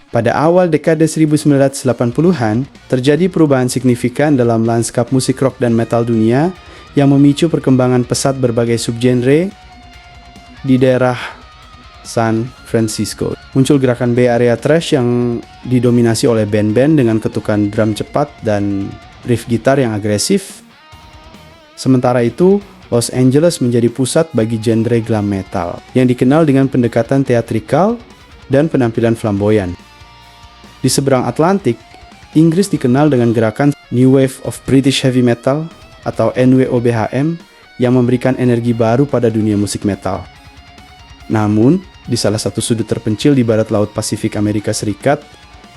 Pada awal dekade 1980-an, terjadi perubahan signifikan dalam lanskap musik rock dan metal dunia yang memicu perkembangan pesat berbagai subgenre di daerah San Francisco. Muncul gerakan Bay Area thrash yang didominasi oleh band-band dengan ketukan drum cepat dan riff gitar yang agresif. Sementara itu, Los Angeles menjadi pusat bagi genre glam metal yang dikenal dengan pendekatan teatrikal dan penampilan flamboyan. Di seberang Atlantik, Inggris dikenal dengan gerakan New Wave of British Heavy Metal atau NWOBHM yang memberikan energi baru pada dunia musik metal. Namun, di salah satu sudut terpencil di barat laut Pasifik Amerika Serikat,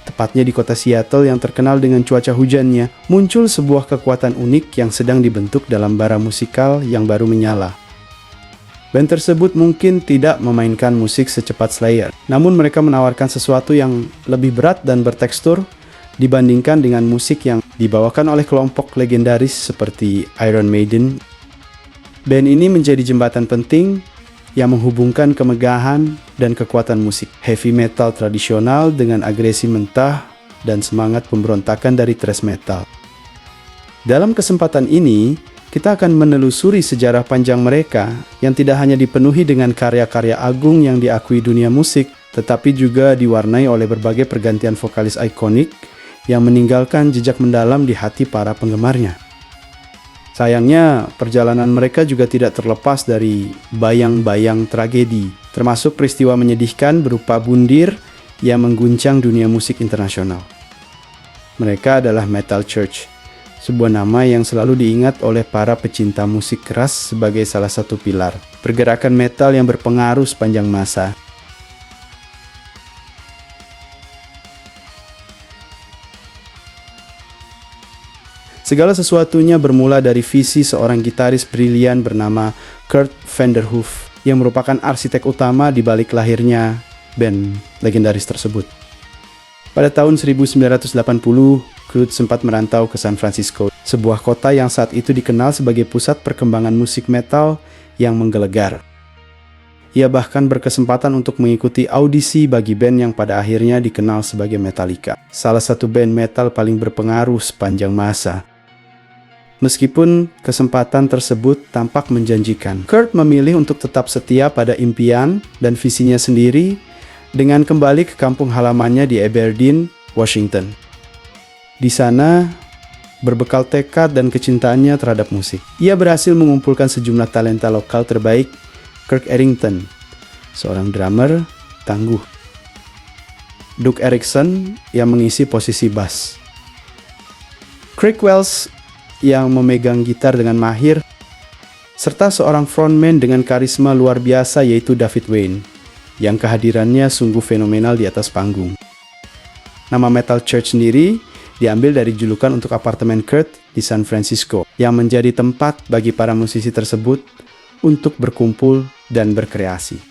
tepatnya di kota Seattle yang terkenal dengan cuaca hujannya, muncul sebuah kekuatan unik yang sedang dibentuk dalam bara musikal yang baru menyala. Band tersebut mungkin tidak memainkan musik secepat Slayer, namun mereka menawarkan sesuatu yang lebih berat dan bertekstur dibandingkan dengan musik yang dibawakan oleh kelompok legendaris seperti Iron Maiden. Band ini menjadi jembatan penting yang menghubungkan kemegahan dan kekuatan musik heavy metal tradisional dengan agresi mentah dan semangat pemberontakan dari thrash metal. Dalam kesempatan ini, kita akan menelusuri sejarah panjang mereka yang tidak hanya dipenuhi dengan karya-karya agung yang diakui dunia musik, tetapi juga diwarnai oleh berbagai pergantian vokalis ikonik yang meninggalkan jejak mendalam di hati para penggemarnya. Sayangnya, perjalanan mereka juga tidak terlepas dari bayang-bayang tragedi, termasuk peristiwa menyedihkan berupa bundir yang mengguncang dunia musik internasional. Mereka adalah Metal Church, sebuah nama yang selalu diingat oleh para pecinta musik keras sebagai salah satu pilar pergerakan metal yang berpengaruh sepanjang masa. Segala sesuatunya bermula dari visi seorang gitaris brilian bernama Kurt Vanderhoof yang merupakan arsitek utama di balik lahirnya band legendaris tersebut. Pada tahun 1980, Kurt sempat merantau ke San Francisco, sebuah kota yang saat itu dikenal sebagai pusat perkembangan musik metal yang menggelegar. Ia bahkan berkesempatan untuk mengikuti audisi bagi band yang pada akhirnya dikenal sebagai Metallica, salah satu band metal paling berpengaruh sepanjang masa. Meskipun kesempatan tersebut tampak menjanjikan, Kurt memilih untuk tetap setia pada impian dan visinya sendiri dengan kembali ke kampung halamannya di Aberdeen, Washington. Di sana, berbekal tekad dan kecintaannya terhadap musik, ia berhasil mengumpulkan sejumlah talenta lokal terbaik. Kirk Errington, seorang drummer tangguh. Doug Erickson yang mengisi posisi bass. Craig Wells yang memegang gitar dengan mahir, serta seorang frontman dengan karisma luar biasa yaitu David Wayne, yang kehadirannya sungguh fenomenal di atas panggung. Nama Metal Church sendiri diambil dari julukan untuk apartemen Kurt di San Francisco, yang menjadi tempat bagi para musisi tersebut untuk berkumpul dan berkreasi.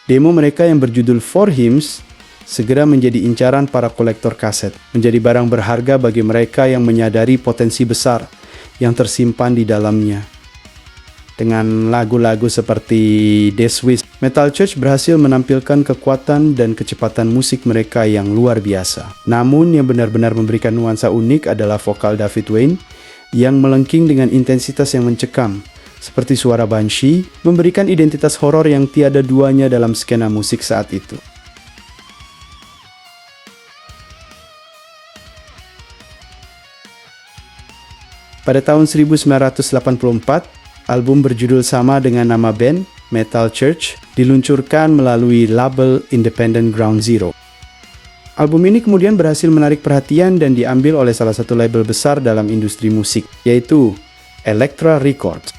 Demo mereka yang berjudul For Hymns segera menjadi incaran para kolektor kaset, menjadi barang berharga bagi mereka yang menyadari potensi besar yang tersimpan di dalamnya. Dengan lagu-lagu seperti The Swiss, Metal Church berhasil menampilkan kekuatan dan kecepatan musik mereka yang luar biasa. Namun yang benar-benar memberikan nuansa unik adalah vokal David Wayne yang melengking dengan intensitas yang mencekam, seperti suara Banshee, memberikan identitas horor yang tiada duanya dalam skena musik saat itu. Pada tahun 1984, album berjudul sama dengan nama band, Metal Church, diluncurkan melalui label independent Ground Zero. Album ini kemudian berhasil menarik perhatian dan diambil oleh salah satu label besar dalam industri musik, yaitu Elektra Records.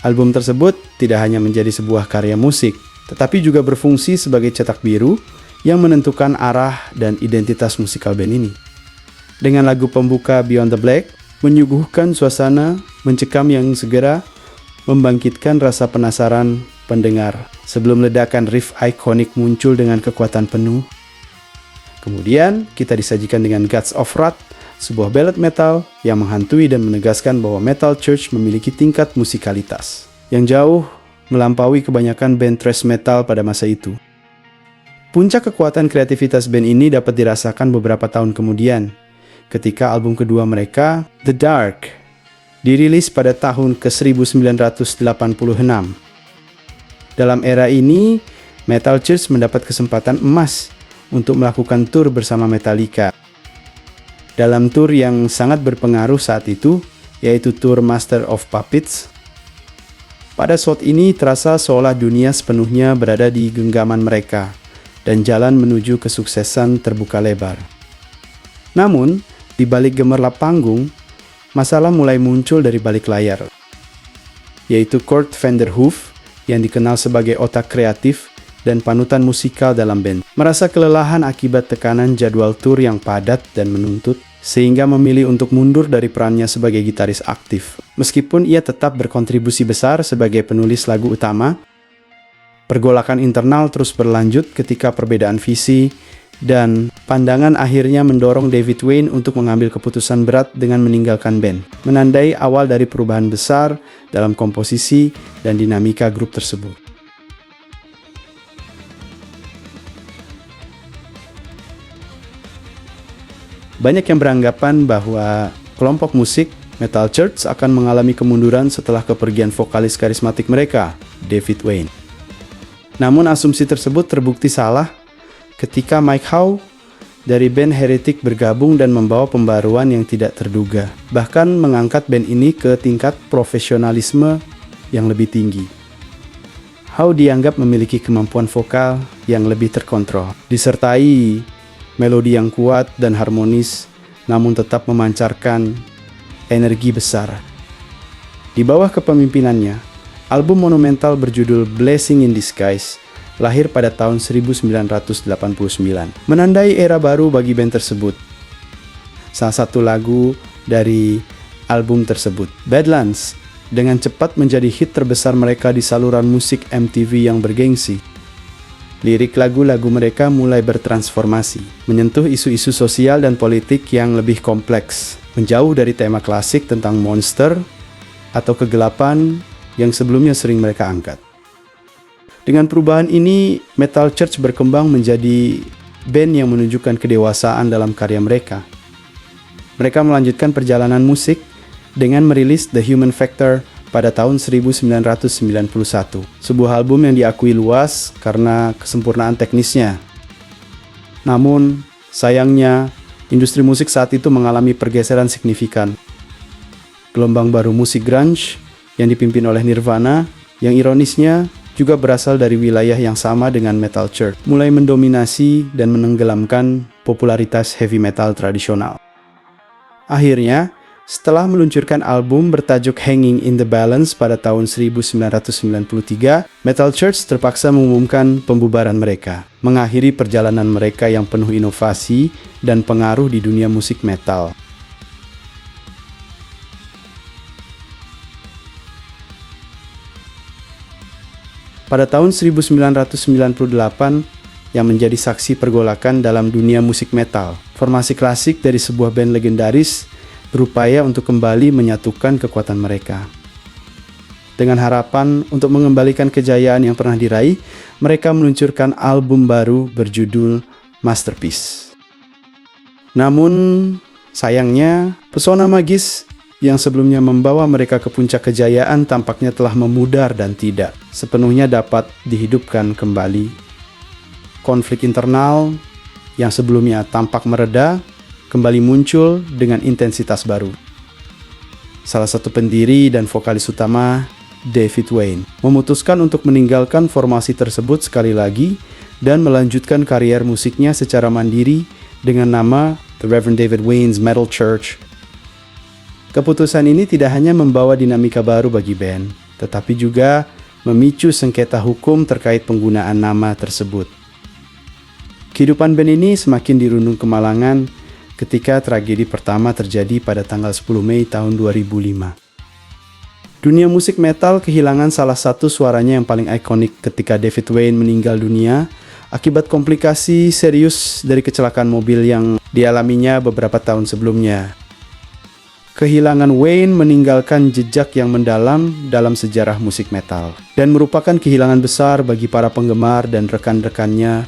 Album tersebut tidak hanya menjadi sebuah karya musik, tetapi juga berfungsi sebagai cetak biru yang menentukan arah dan identitas musikal band ini. Dengan lagu pembuka Beyond the Black, menyuguhkan suasana mencekam yang segera membangkitkan rasa penasaran pendengar sebelum ledakan riff ikonik muncul dengan kekuatan penuh. Kemudian kita disajikan dengan Gods of Wrath, sebuah ballad metal yang menghantui dan menegaskan bahwa Metal Church memiliki tingkat musikalitas yang jauh melampaui kebanyakan band thrash metal pada masa itu. Puncak kekuatan kreativitas band ini dapat dirasakan beberapa tahun kemudian, ketika album kedua mereka, The Dark, dirilis pada tahun ke-1986. Dalam era ini, Metal Church mendapat kesempatan emas untuk melakukan tur bersama Metallica. Dalam tur yang sangat berpengaruh saat itu, yaitu tur Master of Puppets. Pada saat ini terasa seolah dunia sepenuhnya berada di genggaman mereka, dan jalan menuju kesuksesan terbuka lebar. Namun, di balik gemerlap panggung, masalah mulai muncul dari balik layar, yaitu Kurt Vanderhoof yang dikenal sebagai otak kreatif dan panutan musikal dalam band, merasa kelelahan akibat tekanan jadwal tur yang padat dan menuntut, sehingga memilih untuk mundur dari perannya sebagai gitaris aktif. Meskipun ia tetap berkontribusi besar sebagai penulis lagu utama, pergolakan internal terus berlanjut ketika perbedaan visi dan pandangan akhirnya mendorong David Wayne untuk mengambil keputusan berat dengan meninggalkan band, menandai awal dari perubahan besar dalam komposisi dan dinamika grup tersebut. Banyak yang beranggapan bahwa kelompok musik Metal Church akan mengalami kemunduran setelah kepergian vokalis karismatik mereka, David Wayne. Namun asumsi tersebut terbukti salah ketika Mike Howe dari band Heretic bergabung dan membawa pembaruan yang tidak terduga, bahkan mengangkat band ini ke tingkat profesionalisme yang lebih tinggi. Howe dianggap memiliki kemampuan vokal yang lebih terkontrol, disertai melodi yang kuat dan harmonis, namun tetap memancarkan energi besar. Di bawah kepemimpinannya, album monumental berjudul Blessing in Disguise lahir pada tahun 1989, menandai era baru bagi band tersebut. Salah satu lagu dari album tersebut, Badlands, dengan cepat menjadi hit terbesar mereka di saluran musik MTV yang bergengsi. Lirik lagu-lagu mereka mulai bertransformasi, menyentuh isu-isu sosial dan politik yang lebih kompleks, menjauh dari tema klasik tentang monster atau kegelapan yang sebelumnya sering mereka angkat. Dengan perubahan ini, Metal Church berkembang menjadi band yang menunjukkan kedewasaan dalam karya mereka. Mereka melanjutkan perjalanan musik dengan merilis The Human Factor pada tahun 1991, sebuah album yang diakui luas karena kesempurnaan teknisnya. Namun, sayangnya, industri musik saat itu mengalami pergeseran signifikan. Gelombang baru musik grunge yang dipimpin oleh Nirvana, yang ironisnya juga berasal dari wilayah yang sama dengan Metal Church, mulai mendominasi dan menenggelamkan popularitas heavy metal tradisional. Akhirnya, setelah meluncurkan album bertajuk Hanging in the Balance pada tahun 1993, Metal Church terpaksa mengumumkan pembubaran mereka, mengakhiri perjalanan mereka yang penuh inovasi dan pengaruh di dunia musik metal. Pada tahun 1998, yang menjadi saksi pergolakan dalam dunia musik metal, formasi klasik dari sebuah band legendaris berupaya untuk kembali menyatukan kekuatan mereka. Dengan harapan untuk mengembalikan kejayaan yang pernah diraih, mereka meluncurkan album baru berjudul Masterpiece. Namun, sayangnya, pesona magis yang sebelumnya membawa mereka ke puncak kejayaan tampaknya telah memudar dan tidak sepenuhnya dapat dihidupkan kembali. Konflik internal yang sebelumnya tampak mereda kembali muncul dengan intensitas baru. Salah satu pendiri dan vokalis utama, David Wayne, memutuskan untuk meninggalkan formasi tersebut sekali lagi dan melanjutkan karier musiknya secara mandiri dengan nama The Reverend David Wayne's Metal Church. Keputusan ini tidak hanya membawa dinamika baru bagi band, tetapi juga memicu sengketa hukum terkait penggunaan nama tersebut. Kehidupan band ini semakin dirundung kemalangan ketika tragedi pertama terjadi pada tanggal 10 Mei tahun 2005. Dunia musik metal kehilangan salah satu suaranya yang paling ikonik ketika David Wayne meninggal dunia akibat komplikasi serius dari kecelakaan mobil yang dialaminya beberapa tahun sebelumnya. Kehilangan Wayne meninggalkan jejak yang mendalam dalam sejarah musik metal dan merupakan kehilangan besar bagi para penggemar dan rekan-rekannya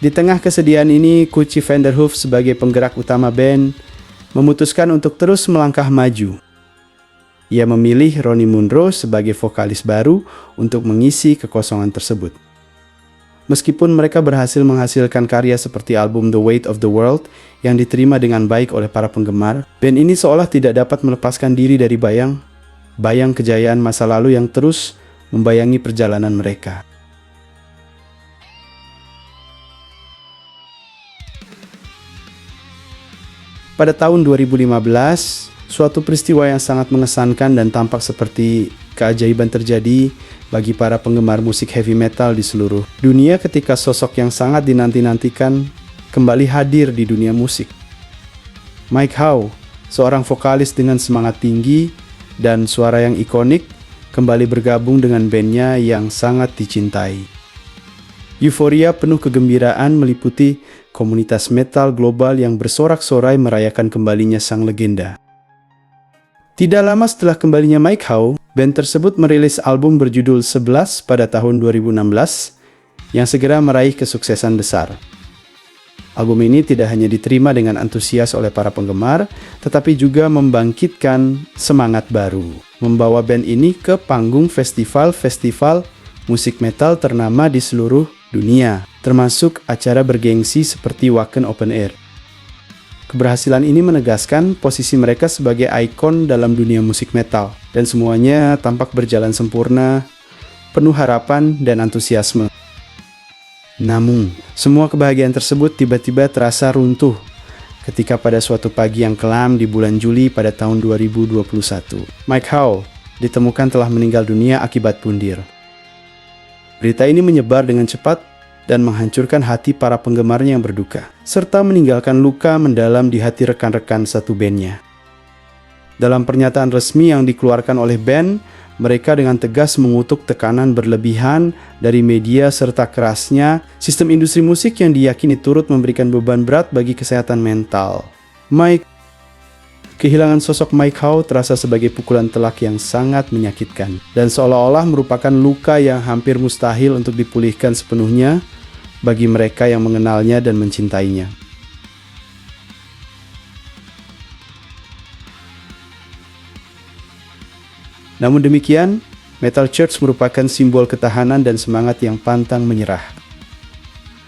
Di tengah kesedihan ini, Country Vanderhoof sebagai penggerak utama band memutuskan untuk terus melangkah maju. Ia memilih Ronnie Munro sebagai vokalis baru untuk mengisi kekosongan tersebut. Meskipun mereka berhasil menghasilkan karya seperti album The Weight of the World yang diterima dengan baik oleh para penggemar, band ini seolah tidak dapat melepaskan diri dari bayang kejayaan masa lalu yang terus membayangi perjalanan mereka. Pada tahun 2015, suatu peristiwa yang sangat mengesankan dan tampak seperti keajaiban terjadi bagi para penggemar musik heavy metal di seluruh dunia ketika sosok yang sangat dinanti-nantikan kembali hadir di dunia musik. Mike Howe, seorang vokalis dengan semangat tinggi dan suara yang ikonik, kembali bergabung dengan bandnya yang sangat dicintai. Euforia penuh kegembiraan meliputi komunitas metal global yang bersorak-sorai merayakan kembalinya sang legenda. Tidak lama setelah kembalinya Mike Howe, band tersebut merilis album berjudul 11 pada tahun 2016 yang segera meraih kesuksesan besar. Album ini tidak hanya diterima dengan antusias oleh para penggemar, tetapi juga membangkitkan semangat baru, membawa band ini ke panggung festival-festival musik metal ternama di seluruh dunia, termasuk acara bergengsi seperti Wacken Open Air. Keberhasilan ini menegaskan posisi mereka sebagai ikon dalam dunia musik metal, dan semuanya tampak berjalan sempurna, penuh harapan dan antusiasme. Namun, semua kebahagiaan tersebut tiba-tiba terasa runtuh ketika pada suatu pagi yang kelam di bulan Juli pada tahun 2021, Mike Howe ditemukan telah meninggal dunia akibat pundir. Berita ini menyebar dengan cepat dan menghancurkan hati para penggemarnya yang berduka, serta meninggalkan luka mendalam di hati rekan-rekan satu bandnya. Dalam pernyataan resmi yang dikeluarkan oleh band, mereka dengan tegas mengutuk tekanan berlebihan dari media serta kerasnya sistem industri musik yang diyakini turut memberikan beban berat bagi kesehatan mental. Kehilangan sosok Mike Howe terasa sebagai pukulan telak yang sangat menyakitkan, dan seolah-olah merupakan luka yang hampir mustahil untuk dipulihkan sepenuhnya bagi mereka yang mengenalnya dan mencintainya. Namun demikian, Metal Church merupakan simbol ketahanan dan semangat yang pantang menyerah.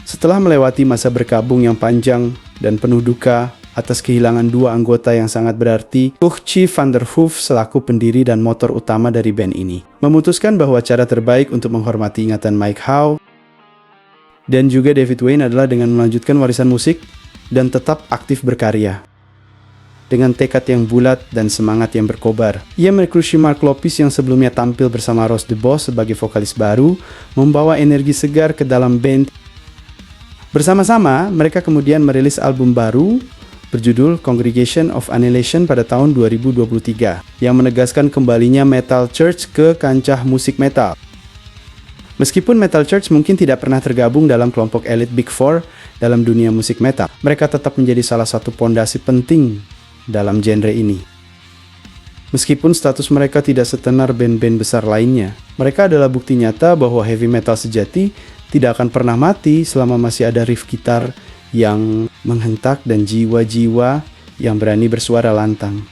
Setelah melewati masa berkabung yang panjang dan penuh duka atas kehilangan dua anggota yang sangat berarti, Country Vanderhoof selaku pendiri dan motor utama dari band ini memutuskan bahwa cara terbaik untuk menghormati ingatan Mike Howe dan juga David Wayne adalah dengan melanjutkan warisan musik dan tetap aktif berkarya. Dengan tekad yang bulat dan semangat yang berkobar, ia merekrut Mark Lopez yang sebelumnya tampil bersama Ross the Boss sebagai vokalis baru, membawa energi segar ke dalam band. Bersama-sama, mereka kemudian merilis album baru berjudul Congregation of Annihilation pada tahun 2023, yang menegaskan kembalinya Metal Church ke kancah musik metal. Meskipun Metal Church mungkin tidak pernah tergabung dalam kelompok elit Big Four dalam dunia musik metal, mereka tetap menjadi salah satu pondasi penting dalam genre ini. Meskipun status mereka tidak setenar band-band besar lainnya, mereka adalah bukti nyata bahwa heavy metal sejati tidak akan pernah mati selama masih ada riff gitar yang menghentak dan jiwa-jiwa yang berani bersuara lantang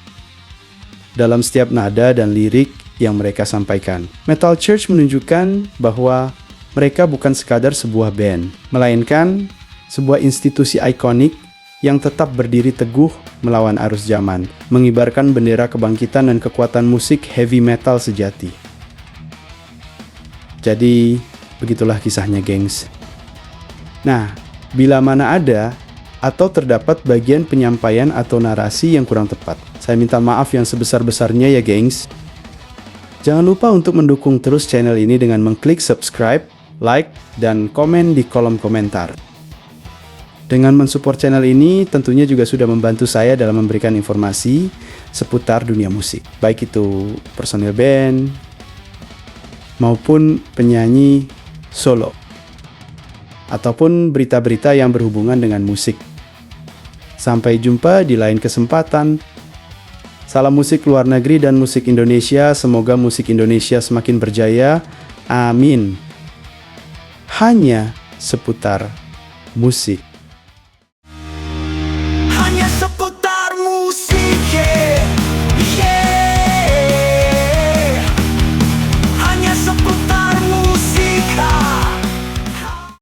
dalam setiap nada dan lirik yang mereka sampaikan. Metal Church menunjukkan bahwa mereka bukan sekadar sebuah band, melainkan sebuah institusi ikonik yang tetap berdiri teguh melawan arus zaman, mengibarkan bendera kebangkitan dan kekuatan musik heavy metal sejati. Jadi, begitulah kisahnya, gengs. Nah, bila mana ada atau terdapat bagian penyampaian atau narasi yang kurang tepat, saya minta maaf yang sebesar-besarnya ya, gengs. Jangan lupa untuk mendukung terus channel ini dengan mengklik subscribe, like, dan komen di kolom komentar. Dengan mensupport channel ini, tentunya juga sudah membantu saya dalam memberikan informasi seputar dunia musik, baik itu personil band maupun penyanyi solo, ataupun berita-berita yang berhubungan dengan musik. Sampai jumpa di lain kesempatan. Salam musik luar negeri dan musik Indonesia, semoga musik Indonesia semakin berjaya. Amin. Hanya seputar musik.